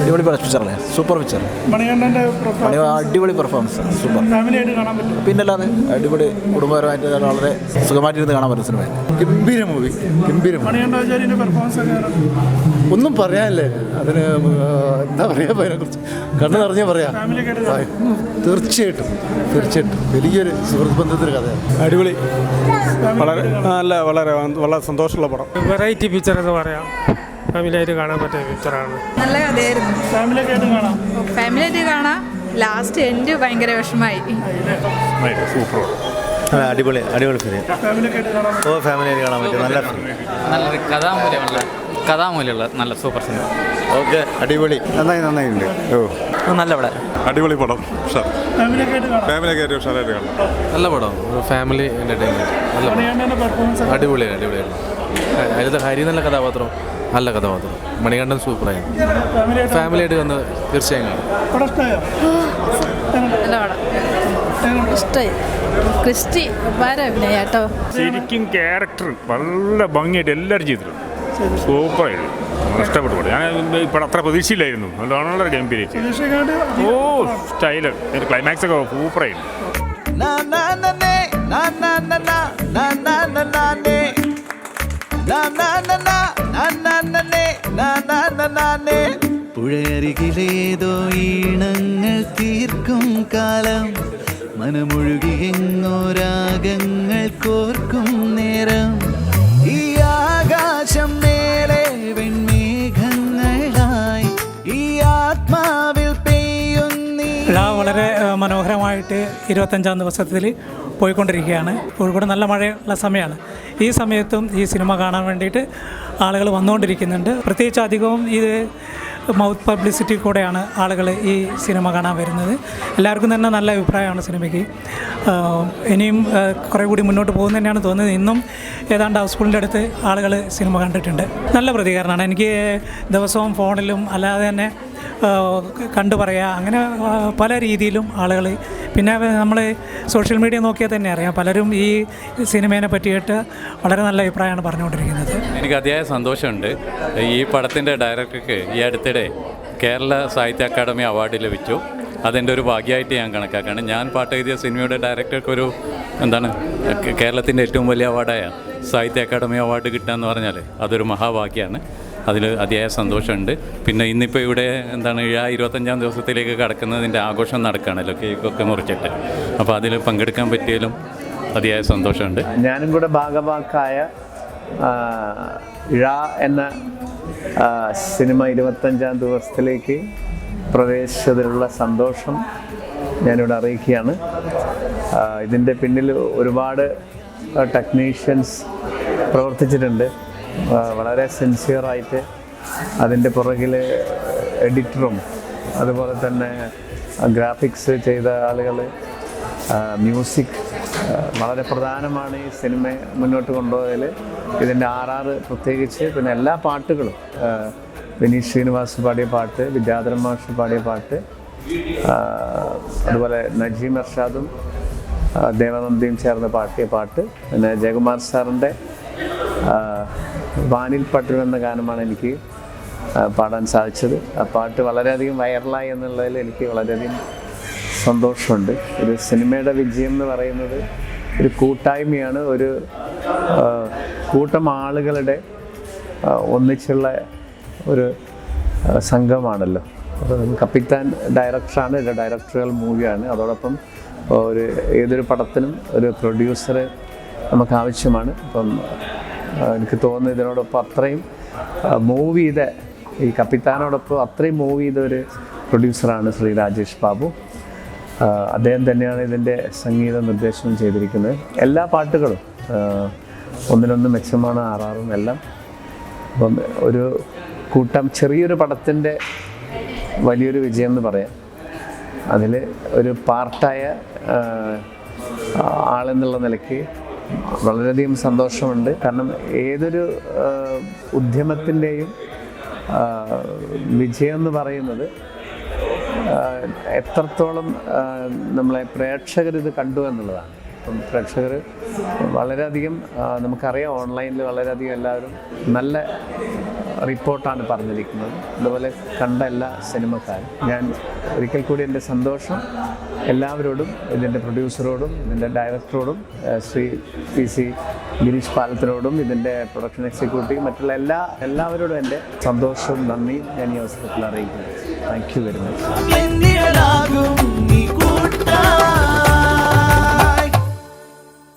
അടിപൊളി പിക്ചറല്ലേ, super picture. അടിപൊളി performance, super. പിന്നല്ലാതെ അടിപൊളി കുടുംബപരമായിട്ട് വളരെ സുഖമായിട്ടിരുന്ന് കാണാൻ പറ്റും സിനിമ. ഗംഭീര മൂവി, ഗംഭീര. ഒന്നും പറയാനില്ലേ അതിന്, എന്താ പറയുക, അതിനെക്കുറിച്ച് കണ്ണു നിറഞ്ഞാൽ പറയാം. തീർച്ചയായിട്ടും വലിയൊരു സുഹൃത്ത് ബന്ധത്തിന് കഥയാണ്. അടിപൊളി, വളരെ സന്തോഷമുള്ള പടം. വെറൈറ്റി പിക്ചർ എന്ന് പറയാം, ഫാമിലിയായിട്ട് കാണാൻ പറ്റിയ പിക്ചറാണ്. നല്ല കഥയായിരുന്നു, ഫാമിലിയായിട്ട് കാണാം. ലാസ്റ്റ് എൻഡ് ഭയങ്കര വിഷമായി. സൂപ്പർ, അടിപൊളി ഫിലിം. ഓ ഫാമിലിയായിട്ട് കാണാൻ പറ്റും. നല്ലൊരു കഥാമൂല്യമുള്ള നല്ല സൂപ്പർ സിനിമ. ഓക്കെ, അടിപൊളി, നന്നായിട്ടുണ്ട്. നല്ല പടം, അടിപൊളി പടം. ഫാമിലിയൊക്കെ ഉഷാറായിട്ട് കാണാം. നല്ല പടം, ഫാമിലി എൻ്റർടൈൻമെൻറ്റ്. നല്ല അടിപൊളിയാണ്. അതിലത്തെ ഹരി നല്ല കഥാപാത്രം, മണികണ്ഠൻ സൂപ്പറായിരുന്നു. ഫാമിലിയായിട്ട് വന്ന് തീർച്ചയായും നല്ല പടം, ഇഷ്ടമായി. ക്രിസ്റ്റി അഭിനയാട്ടോ. ശരിക്കും ക്യാരക്ടർ നല്ല ഭംഗിയായിട്ട് എല്ലാവരും ചെയ്തിട്ടുണ്ട്. സൂപ്പറായിരുന്നു, ഇഷ്ടപ്പെട്ടു. ഞാൻ ഇപ്പോൾ അത്ര പ്രതീക്ഷയില്ലായിരുന്നു. വളരെ ഗംഭീരിച്ചു. ഓ സ്റ്റൈല്, ക്ലൈമാക്സ് ഒക്കെ സൂപ്പറായിരുന്നു. പുഴയരികിലേതോ ഈണങ്ങൾ തീർക്കും കാലം, മനമൊഴുകിയെങ്ങോ രാഗങ്ങൾ കോർക്കും നേരം, ഈ ആകാശം മേലെ വെൺമേഘങ്ങളായി ഈ ആത്മാവിൽ പെയ്യുന്നീ. വളരെ മനോഹരമായിട്ട് 25-ാം ദിവസത്തിൽ പോയിക്കൊണ്ടിരിക്കുകയാണ്. കോഴിക്കോട് നല്ല മഴയുള്ള സമയമാണ്. ഈ സമയത്തും ഈ സിനിമ കാണാൻ വേണ്ടിയിട്ട് ആളുകൾ വന്നുകൊണ്ടിരിക്കുന്നുണ്ട്. പ്രത്യേകിച്ച് അധികവും ഇത് മൗത്ത് പബ്ലിസിറ്റി കൂടെയാണ് ആളുകൾ ഈ സിനിമ കാണാൻ വരുന്നത്. എല്ലാവർക്കും തന്നെ നല്ല അഭിപ്രായമാണ് സിനിമയ്ക്ക്. ഇനിയും കുറേ കൂടി മുന്നോട്ട് പോകുന്നു തന്നെയാണ് തോന്നുന്നത്. ഇന്നും ഏതാണ്ട് ഹൗസ്ഫുള്ളിൻ്റെ അടുത്ത് ആളുകൾ സിനിമ കണ്ടിട്ടുണ്ട്. നല്ല പ്രതികരണമാണ്. എനിക്ക് ദിവസവും ഫോണിലും അല്ലാതെ തന്നെ കണ്ടു പറയുക, അങ്ങനെ പല രീതിയിലും ആളുകൾ. പിന്നെ നമ്മൾ സോഷ്യൽ മീഡിയ നോക്കിയാൽ തന്നെ അറിയാം, പലരും ഈ സിനിമയെ പറ്റിയിട്ട് വളരെ നല്ല അഭിപ്രായമാണ് പറഞ്ഞുകൊണ്ടിരിക്കുന്നത്. എനിക്ക് അതിയായ സന്തോഷമുണ്ട്. ഈ പടത്തിൻ്റെ ഡയറക്ടർക്ക് ഈ അടുത്തിടെ കേരള സാഹിത്യ അക്കാദമി അവാർഡ് ലഭിച്ചു. അതെൻ്റെ ഒരു ഭാഗ്യമായിട്ട് ഞാൻ കണക്കാക്കാണ്. ഞാൻ പാട്ട് എഴുതിയ സിനിമയുടെ ഡയറക്ടർക്കൊരു കേരളത്തിൻ്റെ ഏറ്റവും വലിയ അവാർഡായ സാഹിത്യ അക്കാദമി അവാർഡ് കിട്ടുക എന്ന് പറഞ്ഞാൽ അതൊരു മഹാഭാഗ്യമാണ്. അതിൽ അതിയായ സന്തോഷമുണ്ട്. പിന്നെ ഇന്നിപ്പോൾ ഇവിടെ 25-ാം ദിവസത്തിലേക്ക് കടക്കുന്നതിൻ്റെ ആഘോഷം നടക്കുകയാണല്ലോ, കേക്കൊക്കെ മുറിച്ചിട്ട്. അപ്പോൾ അതിൽ പങ്കെടുക്കാൻ പറ്റിയാലും അതിയായ സന്തോഷമുണ്ട്. ഞാനും കൂടെ ഭാഗവാക്കായ ഇഴ എന്ന സിനിമ 25-ാം ദിവസത്തിലേക്ക് പ്രവേശിച്ചതിലുള്ള സന്തോഷം ഞാനിവിടെ അറിയിക്കുകയാണ്. ഇതിൻ്റെ പിന്നിൽ ഒരുപാട് ടെക്നീഷ്യൻസ് പ്രവർത്തിച്ചിട്ടുണ്ട്. വളരെ സിൻസിയറായിട്ട് അതിൻ്റെ പുറകിൽ എഡിറ്ററും അതുപോലെ തന്നെ ഗ്രാഫിക്സ് ചെയ്ത ആളുകൾ, മ്യൂസിക് വളരെ പ്രധാനമാണ് ഈ സിനിമ മുന്നോട്ട് കൊണ്ടുപോയതിൽ. ഇതിൻ്റെ RR പ്രത്യേകിച്ച്, പിന്നെ എല്ലാ പാട്ടുകളും, വിനീത് ശ്രീനിവാസ് പാടിയ പാട്ട്, വിദ്യാധരൻ മാഷ് പാടിയ പാട്ട്, അതുപോലെ നജീം അർഷാദും ദേവനന്ദിയും ചേർന്ന് പാടിയ പാട്ട്, പിന്നെ ജയകുമാർ സാറിൻ്റെ വാനിൽ പട്ടു എന്ന ഗാനമാണ് എനിക്ക് പാടാൻ സാധിച്ചത്. ആ പാട്ട് വളരെയധികം വൈറലായി എന്നുള്ളതിൽ എനിക്ക് വളരെയധികം സന്തോഷമുണ്ട്. ഒരു സിനിമയുടെ വിജയം എന്ന് പറയുന്നത് ഒരു കൂട്ടായ്മയാണ്, ഒരു കൂട്ടം ആളുകളുടെ ഒന്നിച്ചുള്ള ഒരു സംഘമാണല്ലോ. അപ്പോൾ കപ്പിത്താൻ ഡയറക്ടറാണ്, ഡയറക്ടറുകൾ മൂവിയാണ്. അതോടൊപ്പം ഏതൊരു പടത്തിനും ഒരു പ്രൊഡ്യൂസർ നമുക്ക് ആവശ്യമാണ്. അപ്പം എനിക്ക് തോന്നുന്നു ഇതിനോടൊപ്പം അത്രയും മൂവ് ചെയ്ത, ഈ കപ്പിത്താനോടൊപ്പം അത്രയും മൂവ് ചെയ്ത ഒരു പ്രൊഡ്യൂസറാണ് ശ്രീ രാജേഷ് ബാബു. അദ്ദേഹം തന്നെയാണ് ഇതിൻ്റെ സംഗീത നിർദ്ദേശം ചെയ്തിരിക്കുന്നത്. എല്ലാ പാട്ടുകളും ഒന്നിനൊന്ന് മെച്ചമാണ്, RRഉം എല്ലാം. അപ്പം ഒരു കൂട്ടം ചെറിയൊരു പടത്തിൻ്റെ വലിയൊരു വിജയം എന്ന് പറയാം. അതിൽ ഒരു പാർട്ടായ ആളെന്നുള്ള നിലയ്ക്ക് വളരെയധികം സന്തോഷമുണ്ട്. കാരണം ഏതൊരു ഉദ്യമത്തിൻ്റെയും വിജയം എന്ന് പറയുന്നത് എത്രത്തോളം നമ്മളെ പ്രേക്ഷകരിത് കണ്ടു എന്നുള്ളതാണ്. അപ്പം പ്രേക്ഷകർ വളരെയധികം നമുക്കറിയാം ഓൺലൈനിൽ വളരെയധികം എല്ലാവരും നല്ല റിപ്പോർട്ടാണ് പറഞ്ഞിരിക്കുന്നത്. അതുപോലെ കണ്ട എല്ലാ സിനിമക്കാരും ഞാൻ ഒരിക്കൽ കൂടി എൻ്റെ സന്തോഷം എല്ലാവരോടും, ഇതിൻ്റെ പ്രൊഡ്യൂസറോടും ഇതിൻ്റെ ഡയറക്ടറോടും ശ്രീ PC ഗിരീഷ് പാലത്തിനോടും ഇതിൻ്റെ പ്രൊഡക്ഷൻ എക്സിക്യൂട്ടീവ് മറ്റുള്ള എല്ലാവരോടും എൻ്റെ സന്തോഷവും നന്ദിയും ഞാൻ ഈ അവസരത്തിൽ അറിയിക്കുന്നു. Thank you very much.